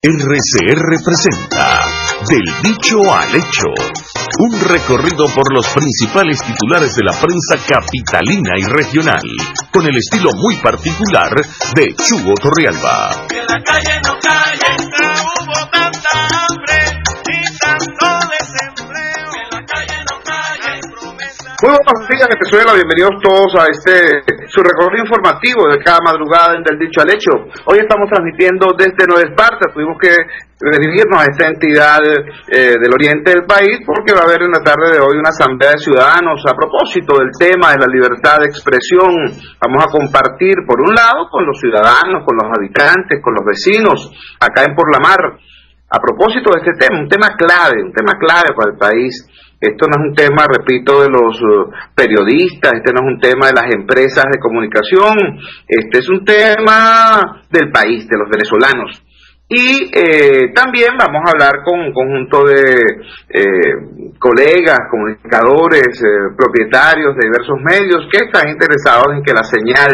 RCR presenta Del Dicho al Hecho, un recorrido por los principales titulares de la prensa capitalina y regional, con el estilo muy particular de Chugo Torrealba. Que en la calle no calle, hubo tanta hambre y tanto desempleo. Que en la calle no calle, promesa. Muy buenos días, Venezuela, bienvenidos todos a su recorrido informativo de cada madrugada en Del Dicho al Hecho. Hoy estamos transmitiendo desde Nueva Esparta. Tuvimos que dirigirnos a esta entidad del oriente del país porque va a haber en la tarde de hoy una asamblea de ciudadanos a propósito del tema de la libertad de expresión. Vamos a compartir por un lado con los ciudadanos, con los habitantes, con los vecinos acá en Porlamar a propósito de este tema, un tema clave para el país. Esto no es un tema, repito, de los periodistas, este no es un tema de las empresas de comunicación, este es un tema del país, de los venezolanos. Y también vamos a hablar con un conjunto de colegas, comunicadores, propietarios de diversos medios que están interesados en que la señal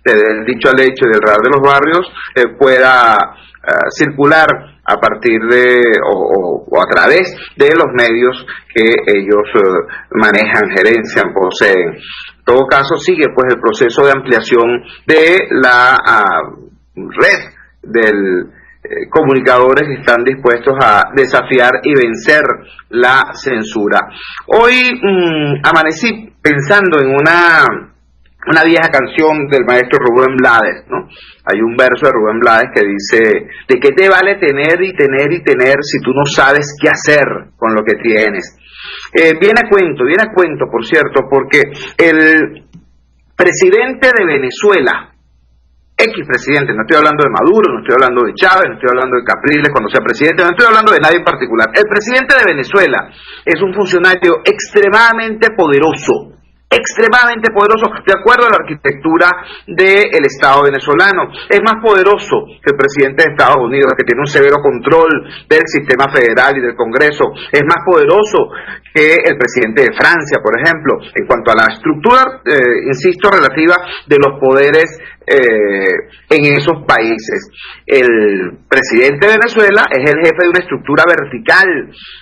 del Dicho al Hecho y del Radar de los Barrios pueda circular a partir de o a través de los medios que ellos manejan, gerencian, poseen. En todo caso, sigue pues el proceso de ampliación de la red del comunicadores que están dispuestos a desafiar y vencer la censura. Hoy amanecí pensando en una vieja canción del maestro Rubén Blades, ¿no? Hay un verso de Rubén Blades que dice: ¿de qué te vale tener y tener y tener si tú no sabes qué hacer con lo que tienes? Viene a cuento, por cierto, porque el presidente de Venezuela, expresidente, no estoy hablando de Maduro, no estoy hablando de Chávez, no estoy hablando de Capriles cuando sea presidente, no estoy hablando de nadie en particular. El presidente de Venezuela es un funcionario extremadamente poderoso, de acuerdo a la arquitectura del Estado venezolano. Es más poderoso que el presidente de Estados Unidos, que tiene un severo control del sistema federal y del Congreso. Es más poderoso que el presidente de Francia, por ejemplo, en cuanto a la estructura, insisto, relativa de los poderes en esos países. El presidente de Venezuela es el jefe de una estructura vertical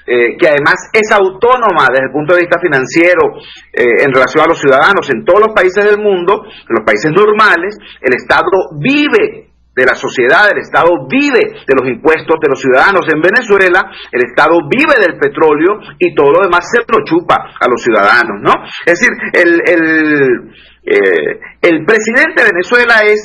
que además es autónoma desde el punto de vista financiero en relación a los ciudadanos. En todos los países del mundo, en los países normales, el Estado vive de la sociedad, el Estado vive de los impuestos de los ciudadanos. En Venezuela, el Estado vive del petróleo y todo lo demás se lo chupa a los ciudadanos, ¿no? Es decir, el presidente de Venezuela es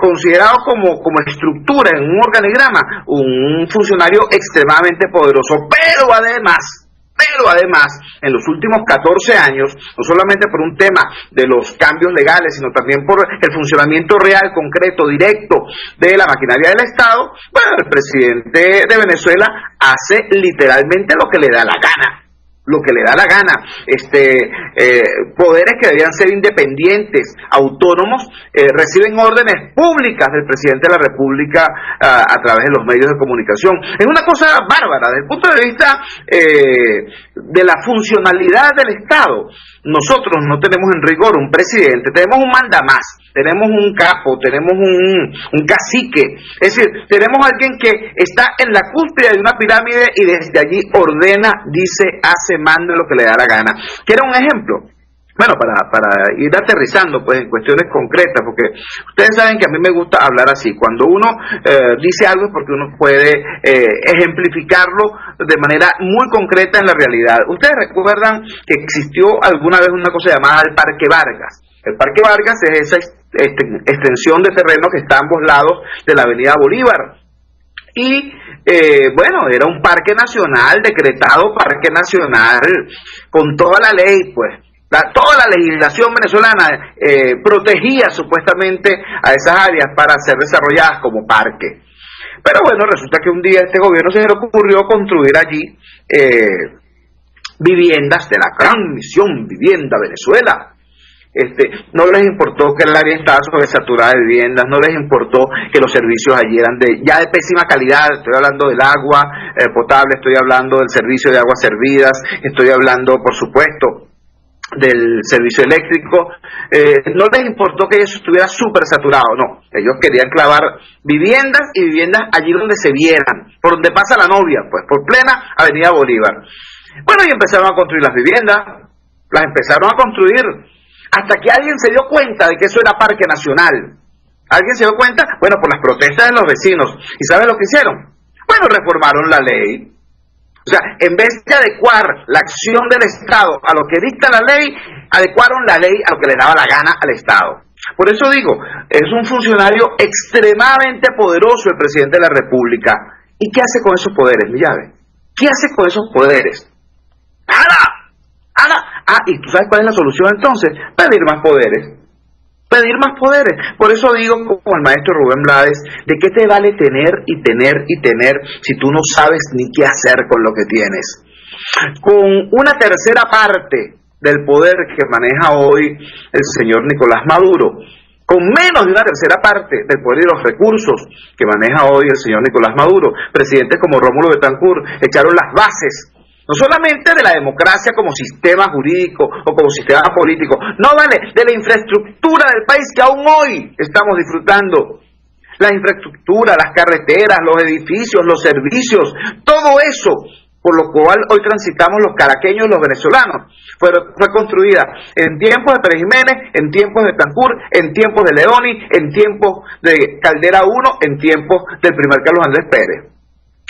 considerado como estructura en un organigrama, un funcionario extremadamente poderoso, pero además, en los últimos 14 años, no solamente por un tema de los cambios legales, sino también por el funcionamiento real, concreto, directo de la maquinaria del Estado, bueno, el presidente de Venezuela hace literalmente lo que le da la gana. Poderes que debían ser independientes, autónomos, reciben órdenes públicas del presidente de la República a través de los medios de comunicación. Es una cosa bárbara desde el punto de vista de la funcionalidad del Estado. Nosotros no tenemos en rigor un presidente, tenemos un mandamás, tenemos un capo, tenemos un cacique, es decir, tenemos alguien que está en la cúspide de una pirámide y desde allí ordena, dice, hace, manda lo que le da la gana. ¿Quiere un ejemplo? Bueno, para ir aterrizando pues en cuestiones concretas, porque ustedes saben que a mí me gusta hablar así. Cuando uno dice algo es porque uno puede ejemplificarlo de manera muy concreta en la realidad. Ustedes recuerdan que existió alguna vez una cosa llamada el Parque Vargas. El Parque Vargas es esa extensión de terreno que está a ambos lados de la Avenida Bolívar. Y bueno, era un parque nacional, decretado parque nacional, con toda la ley, pues. Toda la legislación venezolana protegía supuestamente a esas áreas para ser desarrolladas como parque. Pero bueno, resulta que un día este gobierno se le ocurrió construir allí viviendas de la gran misión Vivienda Venezuela. No les importó que el área estaba sobresaturada de viviendas, no les importó que los servicios allí eran ya de pésima calidad. Estoy hablando del agua potable, estoy hablando del servicio de aguas servidas, estoy hablando, por supuesto, del servicio eléctrico, no les importó que eso estuviera súper saturado, no, ellos querían clavar viviendas y viviendas allí donde se vieran, por donde pasa la novia, pues por plena Avenida Bolívar. Bueno, y empezaron a construir las viviendas, las empezaron a construir, hasta que alguien se dio cuenta de que eso era Parque Nacional. ¿Alguien se dio cuenta? Bueno, por las protestas de los vecinos. ¿Y saben lo que hicieron? Bueno, reformaron la ley. O sea, en vez de adecuar la acción del Estado a lo que dicta la ley, adecuaron la ley a lo que le daba la gana al Estado. Por eso digo, es un funcionario extremadamente poderoso el presidente de la República. ¿Y qué hace con esos poderes, Millave? ¿Qué hace con esos poderes? ¡Nada! ¿Y tú sabes cuál es la solución entonces? Pedir más poderes. Pedir más poderes. Por eso digo, como el maestro Rubén Blades, ¿de qué te vale tener y tener y tener si tú no sabes ni qué hacer con lo que tienes? Con una tercera parte del poder que maneja hoy el señor Nicolás Maduro, con menos de una tercera parte del poder y los recursos que maneja hoy el señor Nicolás Maduro, presidentes como Rómulo Betancourt echaron las bases no solamente de la democracia como sistema jurídico o como sistema político, no vale, de la infraestructura del país que aún hoy estamos disfrutando. La infraestructura, las carreteras, los edificios, los servicios, todo eso, por lo cual hoy transitamos los caraqueños y los venezolanos, fue construida en tiempos de Pérez Jiménez, en tiempos de Betancourt, en tiempos de Leoni, en tiempos de Caldera I, en tiempos del primer Carlos Andrés Pérez.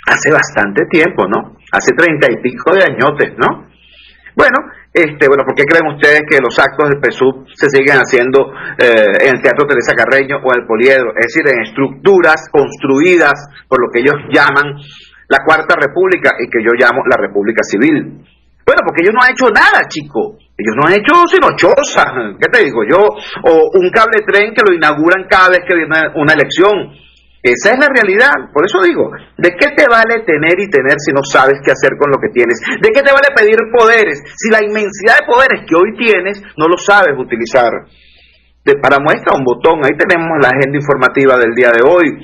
Hace bastante tiempo, ¿no? Hace 30 y pico de añotes, ¿no? Bueno, ¿por qué creen ustedes que los actos del PSUV se siguen haciendo en el Teatro Teresa Carreño o en el Poliedro? Es decir, en estructuras construidas por lo que ellos llaman la Cuarta República y que yo llamo la República Civil. Bueno, porque ellos no han hecho nada, chico. Ellos no han hecho sino chozas, ¿qué te digo yo? O un cable tren que lo inauguran cada vez que viene una elección. Esa es la realidad. Por eso digo, ¿de qué te vale tener y tener si no sabes qué hacer con lo que tienes? ¿De qué te vale pedir poderes si la inmensidad de poderes que hoy tienes no lo sabes utilizar? Para muestra un botón, ahí tenemos la agenda informativa del día de hoy.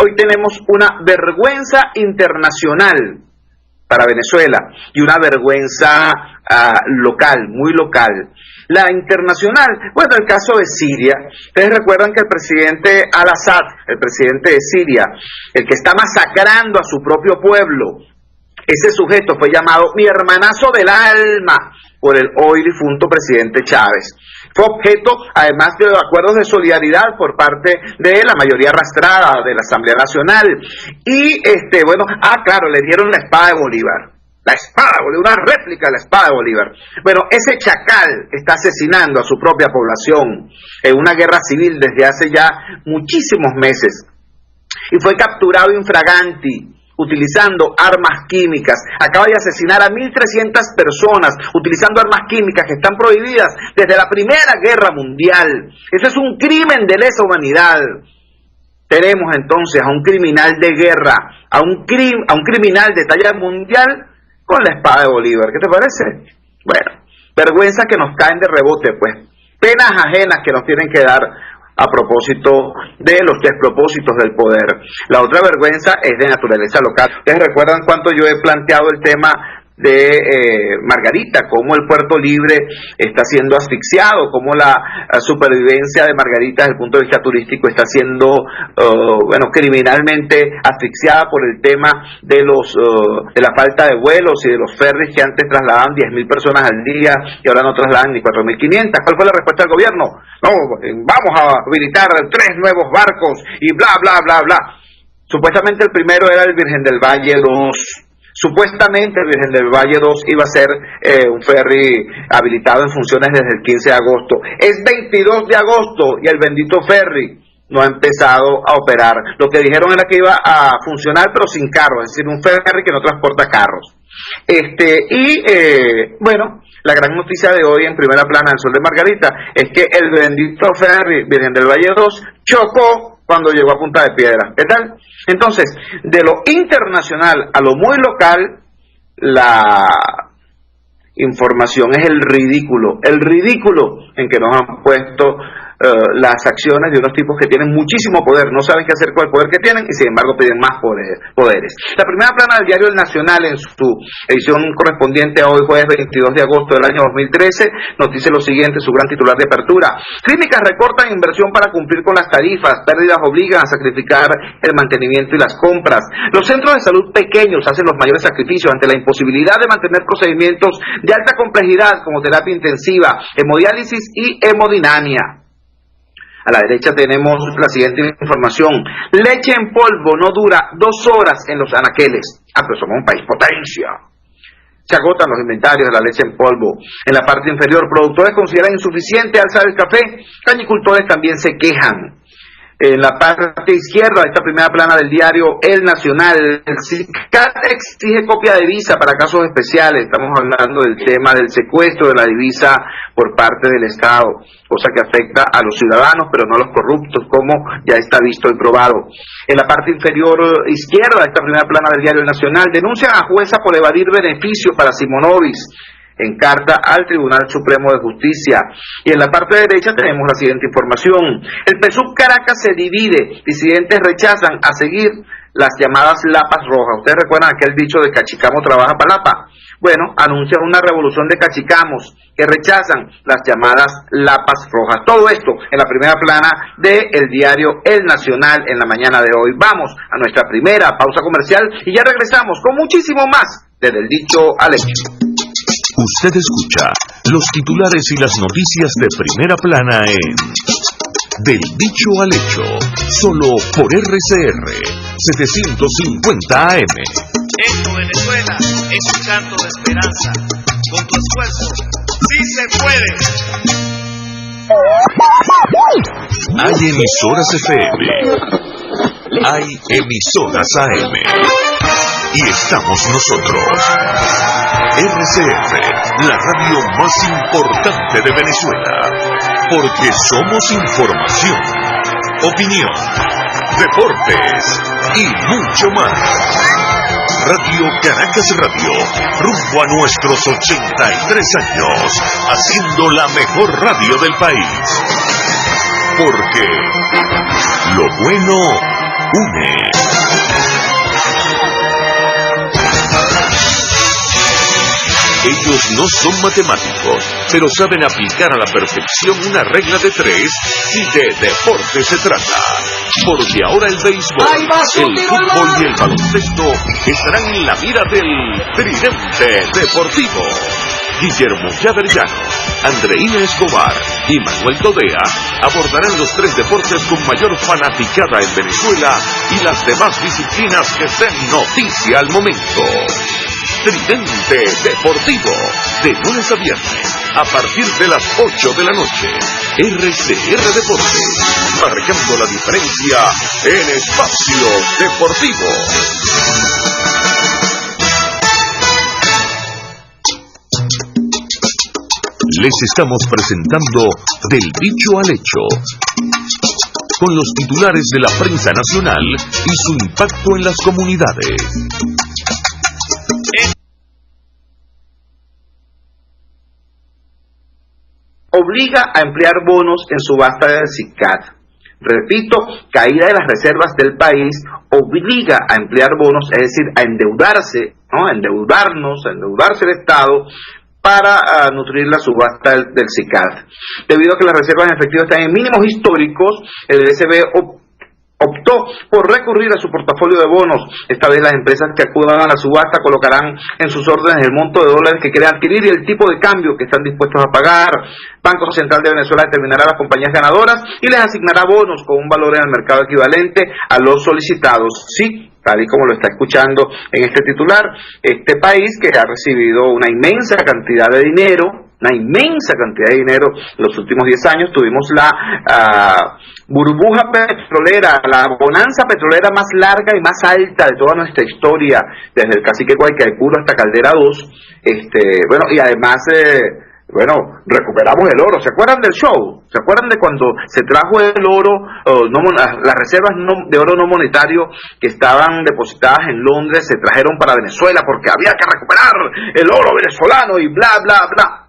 Hoy tenemos una vergüenza internacional para Venezuela y una vergüenza local, muy local. La internacional, bueno, el caso de Siria. Ustedes recuerdan que el presidente Al-Assad, el presidente de Siria, el que está masacrando a su propio pueblo, ese sujeto fue llamado mi hermanazo del alma por el hoy difunto presidente Chávez. Fue objeto, además de acuerdos de solidaridad por parte de la mayoría arrastrada de la Asamblea Nacional. Y, claro, le dieron la espada de Bolívar. La espada de Bolívar, una réplica de la espada de Bolívar. Bueno, ese chacal está asesinando a su propia población en una guerra civil desde hace ya muchísimos meses. Y fue capturado infraganti, utilizando armas químicas. Acaba de asesinar a 1.300 personas utilizando armas químicas que están prohibidas desde la Primera Guerra Mundial. Eso es un crimen de lesa humanidad. Tenemos entonces a un criminal de guerra, a un criminal de talla mundial con la espada de Bolívar. ¿Qué te parece? Bueno, vergüenzas que nos caen de rebote, pues. Penas ajenas que nos tienen que dar a propósito de los despropósitos del poder. La otra vergüenza es de naturaleza local. Ustedes recuerdan cuánto yo he planteado el tema de Margarita, cómo el Puerto Libre está siendo asfixiado, cómo la supervivencia de Margarita desde el punto de vista turístico está siendo criminalmente asfixiada por el tema de la falta de vuelos y de los ferries que antes trasladaban 10.000 personas al día y ahora no trasladan ni 4.500. ¿Cuál fue la respuesta del gobierno? No, vamos a habilitar 3 nuevos barcos y bla bla bla bla. Supuestamente el primero era el Virgen del Valle 2. Supuestamente el Virgen del Valle 2 iba a ser un ferry habilitado en funciones desde el 15 de agosto. Es 22 de agosto y el bendito ferry no ha empezado a operar. Lo que dijeron era que iba a funcionar pero sin carros, es decir, un ferry que no transporta carros. La gran noticia de hoy en primera plana del Sol de Margarita es que el bendito ferry Virgen del Valle 2 chocó cuando llegó a Punta de Piedra. ¿Qué tal? Entonces, de lo internacional a lo muy local, la información es el ridículo en que nos han puesto las acciones de unos tipos que tienen muchísimo poder, no saben qué hacer con el poder que tienen y sin embargo piden más poderes. La primera plana del diario El Nacional, en su edición correspondiente a hoy, jueves 22 de agosto del año 2013, nos dice lo siguiente, su gran titular de apertura: clínicas recortan inversión para cumplir con las tarifas, pérdidas obligan a sacrificar el mantenimiento y las compras. Los centros de salud pequeños hacen los mayores sacrificios ante la imposibilidad de mantener procedimientos de alta complejidad como terapia intensiva, hemodiálisis y hemodinamia. A la derecha tenemos la siguiente información: leche en polvo no dura 2 horas en los anaqueles. Pero somos un país potencia. Se agotan los inventarios de la leche en polvo. En la parte inferior, productores consideran insuficiente alza del café. Cañicultores también se quejan. En la parte izquierda de esta primera plana del diario El Nacional, el SICAT exige copia de visa para casos especiales. Estamos hablando del tema del secuestro de la divisa por parte del Estado, cosa que afecta a los ciudadanos, pero no a los corruptos, como ya está visto y probado. En la parte inferior izquierda de esta primera plana del diario El Nacional, denuncian a jueza por evadir beneficios para Simonovic, en carta al Tribunal Supremo de Justicia. Y en la parte derecha tenemos la siguiente información: el PSUV Caracas se divide, disidentes rechazan a seguir las llamadas lapas rojas. ¿Ustedes recuerdan aquel dicho de Cachicamo trabaja para lapa? Bueno, anuncian una revolución de cachicamos que rechazan las llamadas lapas rojas. Todo esto en la primera plana del diario El Nacional en la mañana de hoy. Vamos a nuestra primera pausa comercial y ya regresamos con muchísimo más desde el dicho al hecho. Usted escucha los titulares y las noticias de primera plana en Del Dicho al Hecho, solo por RCR 750 AM. En Venezuela es un canto de esperanza. Con tu esfuerzo, sí se puede. Hay emisoras FM, hay emisoras AM, y estamos nosotros. RCR, la radio más importante de Venezuela, porque somos información, opinión, deportes y mucho más. Radio Caracas Radio, rumbo a nuestros 83 años, haciendo la mejor radio del país. Porque lo bueno une. Ellos no son matemáticos, pero saben aplicar a la perfección una regla de 3 si de deporte se trata. Porque ahora el béisbol, el fútbol y el baloncesto estarán en la mira del Tridente Deportivo. Guillermo Yaverllano, Andreina Escobar y Manuel Todea abordarán los 3 deportes con mayor fanaticada en Venezuela y las demás disciplinas que sean noticia al momento. Tridente Deportivo, de lunes a viernes, a partir de las 8 de la noche. RCR Deportes, marcando la diferencia en espacio deportivo. Les estamos presentando Del Dicho al Hecho, con los titulares de la prensa nacional y su impacto en las comunidades. Obliga a emplear bonos en subasta del SICAT. Repito, caída de las reservas del país obliga a emplear bonos, es decir, a endeudarse, ¿no? A endeudarse el Estado para nutrir la subasta del SICAT. Debido a que las reservas en efectivo están en mínimos históricos, el DSB optó por recurrir a su portafolio de bonos. Esta vez las empresas que acudan a la subasta colocarán en sus órdenes el monto de dólares que quieren adquirir y el tipo de cambio que están dispuestos a pagar. Banco Central de Venezuela determinará las compañías ganadoras y les asignará bonos con un valor en el mercado equivalente a los solicitados. Sí, tal y como lo está escuchando en este titular, este país que ha recibido una inmensa cantidad de dinero en los últimos 10 años. Tuvimos la burbuja petrolera, la bonanza petrolera más larga y más alta de toda nuestra historia, desde el Cacique Guaycaipuro hasta Caldera 2, y además recuperamos el oro. ¿Se acuerdan del show? ¿Se acuerdan de cuando se trajo el oro, las reservas de oro no monetario que estaban depositadas en Londres, se trajeron para Venezuela porque había que recuperar el oro venezolano y bla, bla, bla?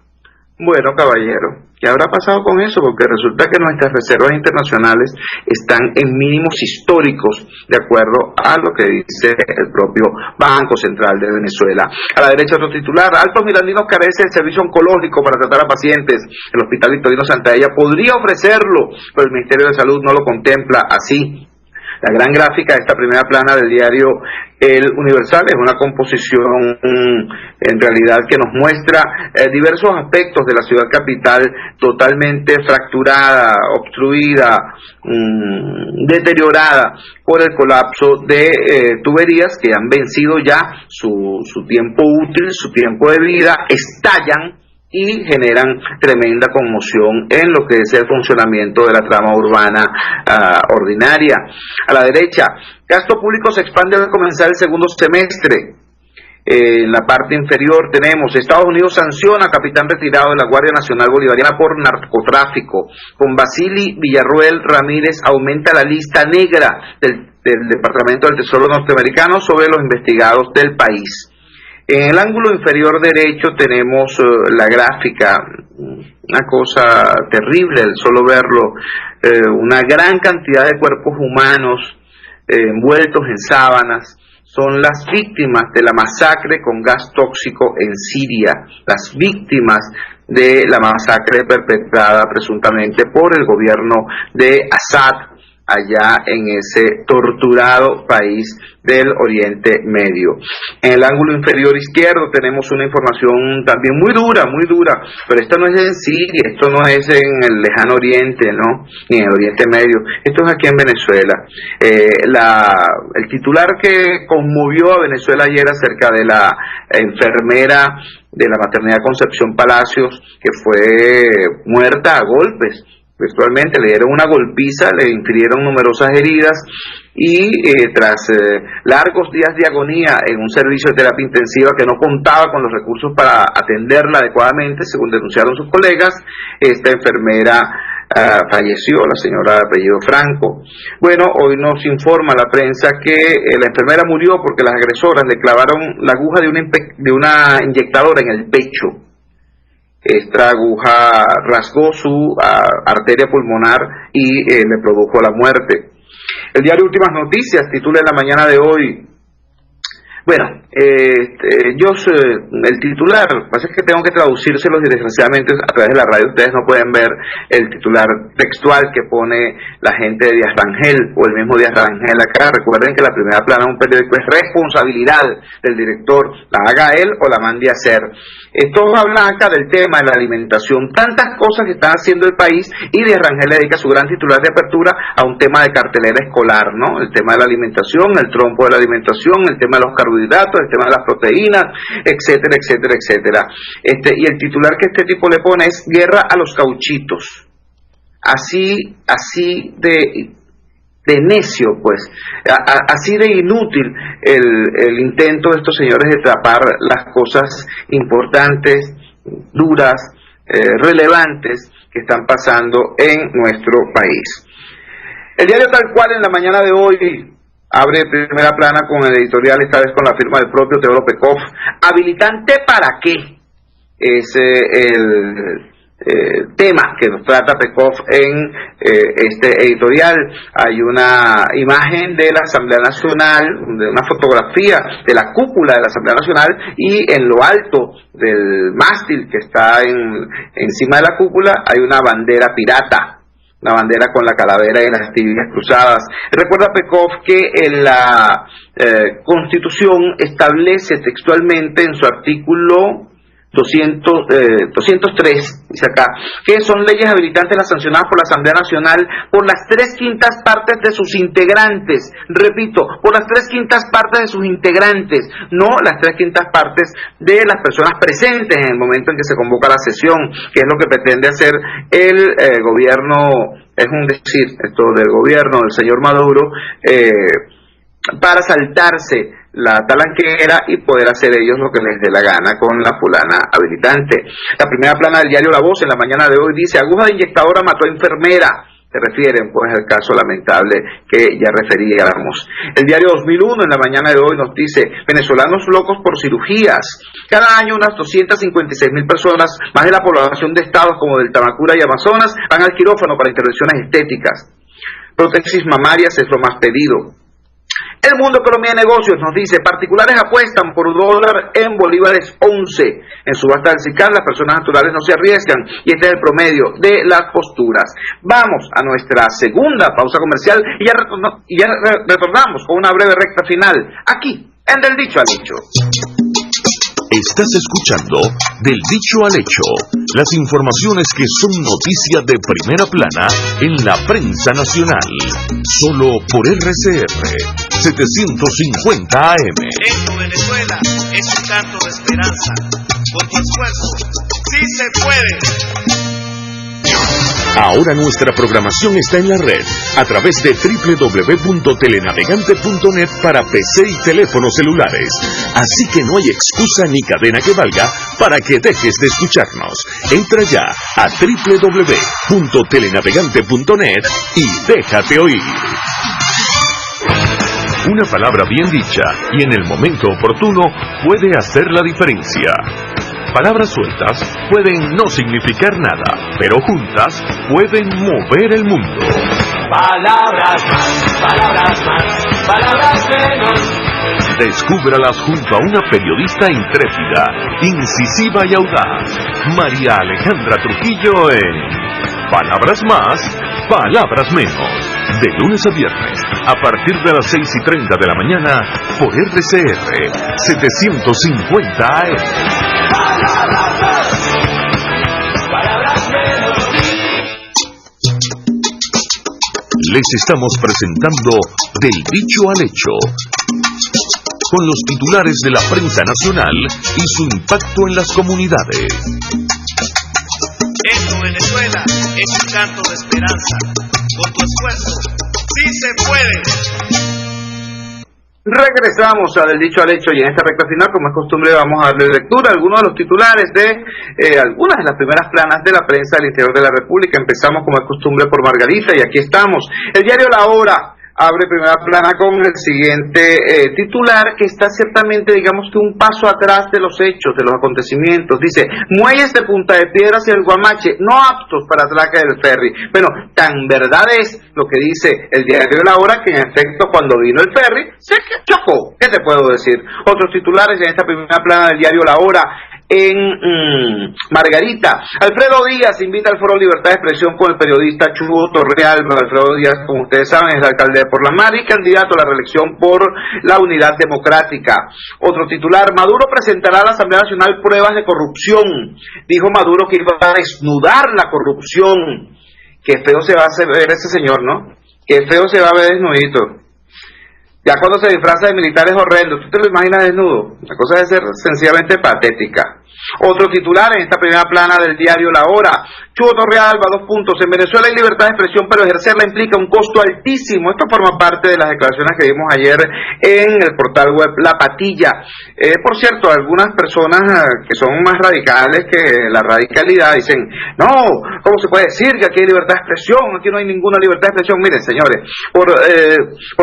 Bueno, caballero, ¿qué habrá pasado con eso? Porque resulta que nuestras reservas internacionales están en mínimos históricos, de acuerdo a lo que dice el propio Banco Central de Venezuela. A la derecha, otro titular: Altos Mirandinos carece de servicio oncológico para tratar a pacientes. El Hospital Victorino Santadella podría ofrecerlo, pero el Ministerio de Salud no lo contempla así. La gran gráfica de esta primera plana del diario El Universal es una composición en realidad que nos muestra diversos aspectos de la ciudad capital totalmente fracturada, obstruida, deteriorada por el colapso de tuberías que han vencido ya su tiempo útil, su tiempo de vida, estallan y generan tremenda conmoción en lo que es el funcionamiento de la trama urbana ordinaria. A la derecha, gasto público se expande al comenzar el segundo semestre. En la parte inferior tenemos: Estados Unidos sanciona a capitán retirado de la Guardia Nacional Bolivariana por narcotráfico. Con Basili Villarruel Ramírez aumenta la lista negra del Departamento del Tesoro norteamericano sobre los investigados del país. En el ángulo inferior derecho tenemos la gráfica, una cosa terrible el solo verlo, una gran cantidad de cuerpos humanos envueltos en sábanas. Son las víctimas de la masacre con gas tóxico en Siria, las víctimas de la masacre perpetrada presuntamente por el gobierno de Assad allá en ese torturado país del Oriente Medio. En el ángulo inferior izquierdo tenemos una información también muy dura, pero esto no es en Siria, esto no es en el lejano Oriente, ¿no? Ni en el Oriente Medio, esto es aquí en Venezuela. El titular que conmovió a Venezuela ayer acerca de la enfermera de la maternidad Concepción Palacios, que fue muerta a golpes. Virtualmente le dieron una golpiza, le infirieron numerosas heridas y tras largos días de agonía en un servicio de terapia intensiva que no contaba con los recursos para atenderla adecuadamente, según denunciaron sus colegas, esta enfermera falleció, la señora de apellido Franco. Bueno, hoy nos informa la prensa que la enfermera murió porque las agresoras le clavaron la aguja de una inyectadora en el pecho. Esta aguja rasgó su arteria pulmonar y le produjo la muerte. El diario Últimas Noticias titula en la mañana de hoy, bueno, el titular, lo que pasa es que tengo que traducírselos y desgraciadamente a través de la radio ustedes no pueden ver el titular textual que pone la gente de Díaz Rangel o el mismo Díaz Rangel acá. Recuerden que la primera plana de un periódico es responsabilidad del director, la haga él o la mande a hacer. Esto habla acá del tema de la alimentación, tantas cosas que está haciendo el país, y Díaz Rangel le dedica su gran titular de apertura a un tema de cartelera escolar, ¿no? El tema de la alimentación, el trompo de la alimentación, el tema de los carbohidratos, el tema de las proteínas, etcétera, etcétera, etcétera. Y el titular que este tipo le pone es guerra a los cauchitos. Así de necio, pues, así de inútil el intento de estos señores de tapar las cosas importantes, duras, relevantes que están pasando en nuestro país. El diario Tal Cual en la mañana de hoy abre primera plana con el editorial, esta vez con la firma del propio Teodoro Pekov. ¿Habilitante para qué? Es el tema que nos trata Pekov en este editorial. Hay una imagen de la Asamblea Nacional, de una fotografía de la cúpula de la Asamblea Nacional, y en lo alto del mástil que está encima de la cúpula hay una bandera pirata, una bandera con la calavera y las tibias cruzadas. Recuerda Pekov que en la Constitución establece textualmente en su artículo 203, dice acá, que son leyes habilitantes las sancionadas por la Asamblea Nacional por las 3/5 partes de sus integrantes. Repito, por las 3/5 partes de sus integrantes, no las 3/5 partes de las personas presentes en el momento en que se convoca la sesión, que es lo que pretende hacer el gobierno, es un decir, esto del gobierno del señor Maduro, para saltarse la talanquera y poder hacer ellos lo que les dé la gana con la fulana habilitante. La primera plana del diario La Voz en la mañana de hoy dice: aguja de inyectadora mató a enfermera. se refieren pues al caso lamentable que ya referíamos. El diario 2001 en la mañana de hoy nos dice: venezolanos locos por cirugías. Cada año unas 256.000 personas, más de la población de estados como del Tamacura y Amazonas, van al quirófano para intervenciones estéticas. Prótesis mamarias es lo más pedido. El Mundo Economía y Negocios nos dice: particulares apuestan por dólar en bolívares 11. En subasta del SICAR las personas naturales no se arriesgan y este es el promedio de las posturas. Vamos a nuestra segunda pausa comercial y ya retornamos con una breve recta final aquí en Del Dicho al Hecho. Estás escuchando Del Dicho al Hecho, las informaciones que son noticia de primera plana en la prensa nacional, solo por RCR 750 AM. Esto, Venezuela, es un canto de esperanza. Con tu esfuerzo, sí se puede. Ahora nuestra programación está en la red a través de www.telenavegante.net para PC y teléfonos celulares. Así que no hay excusa ni cadena que valga para que dejes de escucharnos. Entra ya a www.telenavegante.net y déjate oír. Una palabra bien dicha y en el momento oportuno puede hacer la diferencia. Palabras sueltas pueden no significar nada, pero juntas pueden mover el mundo. Palabras más, palabras menos. Descúbralas junto a una periodista intrépida, incisiva y audaz, María Alejandra Trujillo en Palabras Más, Palabras Menos. De lunes a viernes, a partir de las 6:30 de la mañana, por RCR 750 AM. Palabras más, palabras menos. Les estamos presentando Del Dicho al Hecho, con los titulares de la prensa nacional y su impacto en las comunidades. Esto, Venezuela, es un canto de esperanza. Con tu esfuerzo, sí se puede. Regresamos a Del Dicho al Hecho y en esta recta final, como es costumbre, vamos a darle lectura a algunos de los titulares de algunas de las primeras planas de la prensa del interior de la República. Empezamos, como es costumbre, por Margarita y aquí estamos. El diario La Hora abre primera plana con el siguiente titular, que está ciertamente, digamos que un paso atrás de los hechos, de los acontecimientos. Dice: muelles de Punta de Piedras y el Guamache no aptos para atraque del ferry. Bueno, tan verdad es lo que dice el diario La Hora, que en efecto cuando vino el ferry se chocó. ¿Qué te puedo decir? Otros titulares en esta primera plana del diario La Hora. En Margarita, Alfredo Díaz invita al Foro Libertad de Expresión con el periodista Chugo Torrealba. Alfredo Díaz, como ustedes saben, es el alcalde de Porla Mar y candidato a la reelección por la Unidad Democrática. Otro titular: Maduro presentará a la Asamblea Nacional pruebas de corrupción. Dijo Maduro que iba a desnudar la corrupción. Qué feo se va a ver ese señor, ¿no? Qué feo se va a ver desnudito. Ya cuando se disfraza de militar es horrendo. ¿Tú te lo imaginas desnudo? La cosa debe ser sencillamente patética. Otro titular en esta primera plana del diario La Hora: Chugo Torrealba, 2 puntos. En Venezuela hay libertad de expresión, pero ejercerla implica un costo altísimo. Esto forma parte de las declaraciones que vimos ayer en el portal web La Patilla. Por cierto, algunas personas que son más radicales que la radicalidad dicen: no, ¿cómo se puede decir que aquí hay libertad de expresión? Aquí no hay ninguna libertad de expresión. Miren, señores, por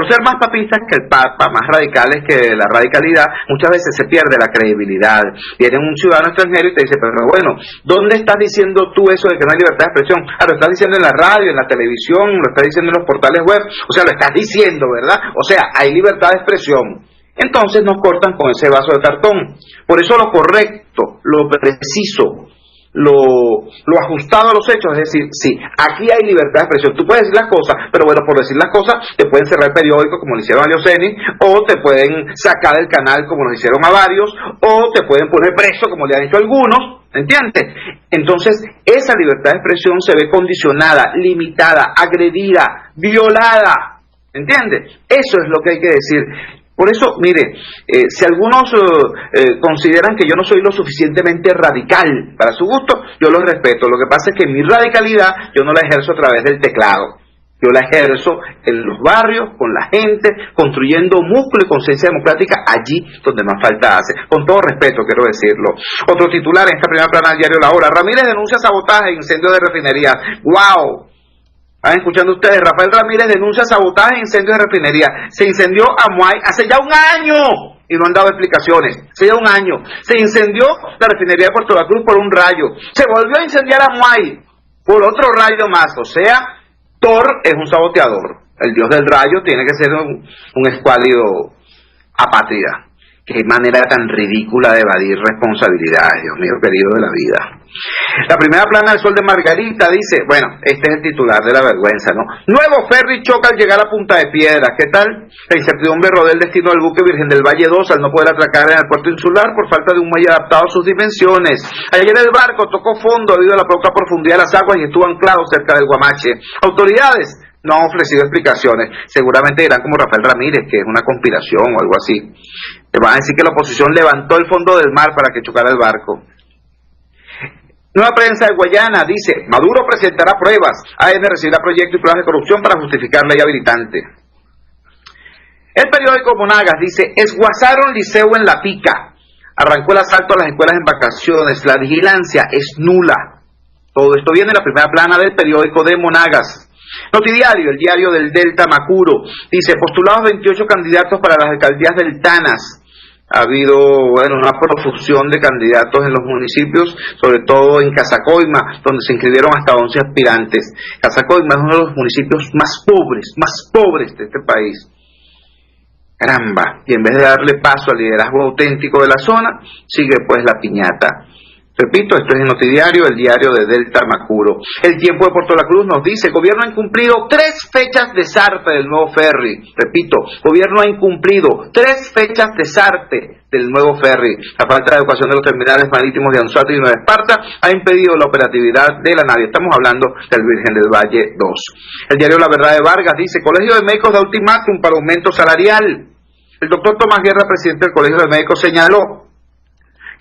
ser más papistas que el Papa, más radicales que la radicalidad, muchas veces se pierde la credibilidad. Viene un ciudadano extranjero y te dice: pero bueno, ¿dónde estás diciendo tú eso de que no hay libertad de expresión? Ah, lo estás diciendo en la radio, en la televisión, lo estás diciendo en los portales web, o sea, lo estás diciendo, ¿verdad? O sea, hay libertad de expresión. Entonces nos cortan con ese vaso de cartón. Por eso lo correcto, lo preciso, lo ajustado a los hechos, es decir, sí, aquí hay libertad de expresión. Tú puedes decir las cosas, pero bueno, por decir las cosas te pueden cerrar el periódico como le hicieron a Leoceni, o te pueden sacar del canal como lo hicieron a varios, o te pueden poner preso como le han hecho algunos, ¿entiendes? Entonces esa libertad de expresión se ve condicionada, limitada, agredida, violada, ¿entiendes? Eso es lo que hay que decir. Por eso, mire, si algunos consideran que yo no soy lo suficientemente radical para su gusto, yo los respeto. Lo que pasa es que mi radicalidad yo no la ejerzo a través del teclado. Yo la ejerzo en los barrios, con la gente, construyendo músculo y conciencia democrática allí donde más falta hace. Con todo respeto, quiero decirlo. Otro titular en esta primera plana del diario La Hora: Ramírez denuncia sabotaje e incendio de refinerías. ¡Wow! Van escuchando ustedes, Rafael Ramírez denuncia sabotaje e incendio de refinería. Se incendió Amuay hace ya un año y no han dado explicaciones. Hace ya un año. Se incendió la refinería de Puerto La Cruz por un rayo. Se volvió a incendiar Amuay por otro rayo más. O sea, Thor es un saboteador. El dios del rayo tiene que ser un escuálido apátrida. Qué manera tan ridícula de evadir responsabilidades, Dios mío querido de la vida. La primera plana del Sol de Margarita dice, bueno, este es el titular de la vergüenza, ¿no? Nuevo ferry choca al llegar a Punta de Piedra. ¿Qué tal? La incertidumbre rodea el destino del buque Virgen del Valle 2 al no poder atracar en el puerto insular por falta de un muelle adaptado a sus dimensiones. Ayer el barco tocó fondo debido a la poca profundidad de las aguas y estuvo anclado cerca del Guamache. Autoridades no han ofrecido explicaciones. Seguramente dirán como Rafael Ramírez, que es una conspiración o algo así. Le van a decir que la oposición levantó el fondo del mar para que chocara el barco. Nueva Prensa de Guayana dice, Maduro presentará pruebas. AN recibirá proyecto y pruebas de corrupción para justificar ley habilitante. El periódico Monagas dice, esguazaron liceo en La Pica. Arrancó el asalto a las escuelas en vacaciones. La vigilancia es nula. Todo esto viene en la primera plana del periódico de Monagas. Notidiario, el diario del Delta Macuro, dice, postulados 28 candidatos para las alcaldías deltanas. Ha habido, bueno, una profusión de candidatos en los municipios, sobre todo en Casacoima, donde se inscribieron hasta 11 aspirantes. Casacoima es uno de los municipios más pobres de este país. Caramba, y en vez de darle paso al liderazgo auténtico de la zona, sigue pues la piñata. Repito, esto es el Notidiario, el diario de Delta Macuro. El Tiempo de Puerto La Cruz nos dice, el gobierno ha incumplido 3 fechas de ZARPE del nuevo ferry. Repito, gobierno ha incumplido 3 fechas de ZARPE del nuevo ferry. La falta de educación de los terminales marítimos de Anzoátegui y Nueva Esparta ha impedido la operatividad de la nave. Estamos hablando del Virgen del Valle 2. El diario La Verdad de Vargas dice, Colegio de Médicos da ultimátum para aumento salarial. El doctor Tomás Guerra, presidente del Colegio de Médicos, señaló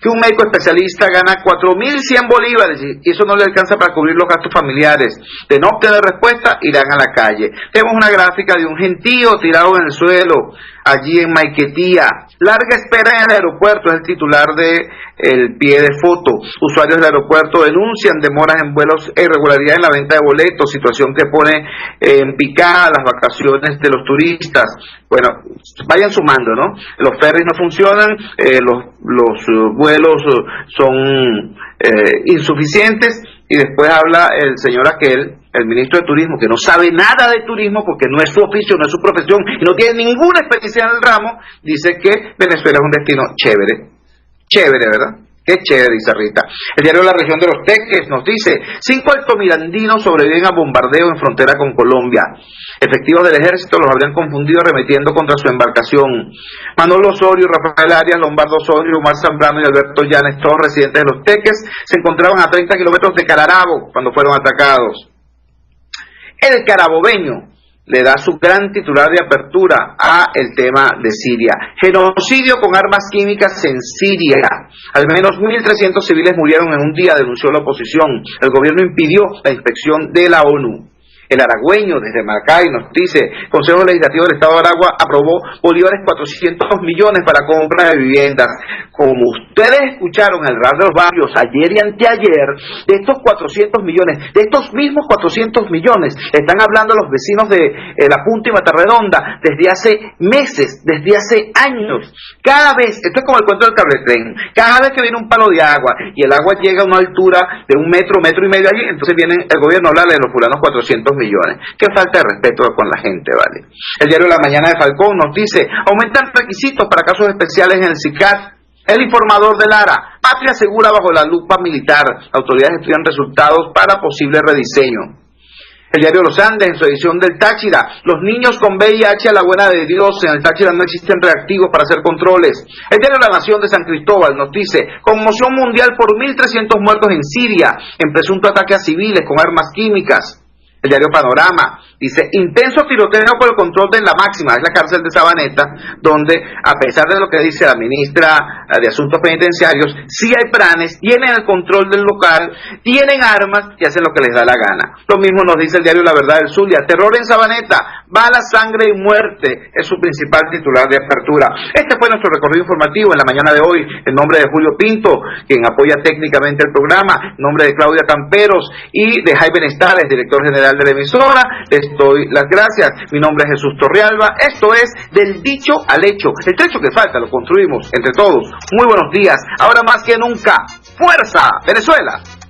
que un médico especialista gana 4.100 bolívares y eso no le alcanza para cubrir los gastos familiares. De no obtener respuesta, irán a la calle. Tenemos una gráfica de un gentío tirado en el suelo, allí en Maiquetía. Larga espera en el aeropuerto, es el titular de el pie de foto. Usuarios del aeropuerto denuncian demoras en vuelos e irregularidad en la venta de boletos, situación que pone en picada las vacaciones de los turistas. Bueno, vayan sumando, ¿no? Los ferries no funcionan, los vuelos son insuficientes, y después habla el señor aquel, el ministro de Turismo, que no sabe nada de turismo porque no es su oficio, no es su profesión y no tiene ninguna experiencia en el ramo. Dice que Venezuela es un destino chévere, ¿verdad? Qué chévere, dice Rita. El diario de la región de los Teques nos dice, 5 altomirandinos sobreviven a bombardeo en frontera con Colombia. Efectivos del ejército los habrían confundido arremetiendo contra su embarcación. Manolo Osorio, Rafael Arias, Lombardo Osorio, Omar Zambrano y Alberto Llanes, todos residentes de los Teques, se encontraban a 30 kilómetros de Cararabo cuando fueron atacados. El carabobeño le da su gran titular de apertura a el tema de Siria. Genocidio con armas químicas en Siria. Al menos 1.300 civiles murieron en un día, denunció la oposición. El gobierno impidió la inspección de la ONU. El Aragüeño, desde Maracay, nos dice, Consejo Legislativo del Estado de Aragua aprobó bolívares 400 millones para compra de viviendas. Como ustedes escucharon en el radio de los barrios ayer y anteayer, de estos 400 millones, de estos mismos 400 millones, están hablando los vecinos de La Punta y Matarredonda desde hace meses, desde hace años. Cada vez, esto es como el cuento del cabletren, cada vez que viene un palo de agua y el agua llega a una altura de 1 metro, 1,5 metros allí, entonces viene el gobierno a hablarle de los fulanos 400 millones. Qué falta de respeto con la gente, ¿vale? El diario La Mañana de Falcón nos dice, aumentan requisitos para casos especiales en el SICAT. El informador de Lara, Patria Segura bajo la lupa militar. Autoridades estudian resultados para posible rediseño. El diario Los Andes, en su edición del Táchira, los niños con VIH a la buena de Dios, en el Táchira no existen reactivos para hacer controles. El diario La Nación de San Cristóbal nos dice, conmoción mundial por 1.300 muertos en Siria, en presunto ataque a civiles con armas químicas. El diario Panorama dice, intenso tiroteo por el control de La Máxima, es la cárcel de Sabaneta, donde, a pesar de lo que dice la ministra de Asuntos Penitenciarios, sí hay planes, tienen el control del local, tienen armas y hacen lo que les da la gana. Lo mismo nos dice el diario La Verdad del Zulia, terror en Sabaneta, bala, sangre y muerte es su principal titular de apertura. Este fue nuestro recorrido informativo en la mañana de hoy, en nombre de Julio Pinto, quien apoya técnicamente el programa, en nombre de Claudia Camperos y de Jaime Nestales, director general de la emisora. Les doy las gracias. Mi nombre es Jesús Torrealba. Esto es Del Dicho al Hecho. El trecho que falta lo construimos entre todos. Muy buenos días. Ahora más que nunca, ¡fuerza, Venezuela!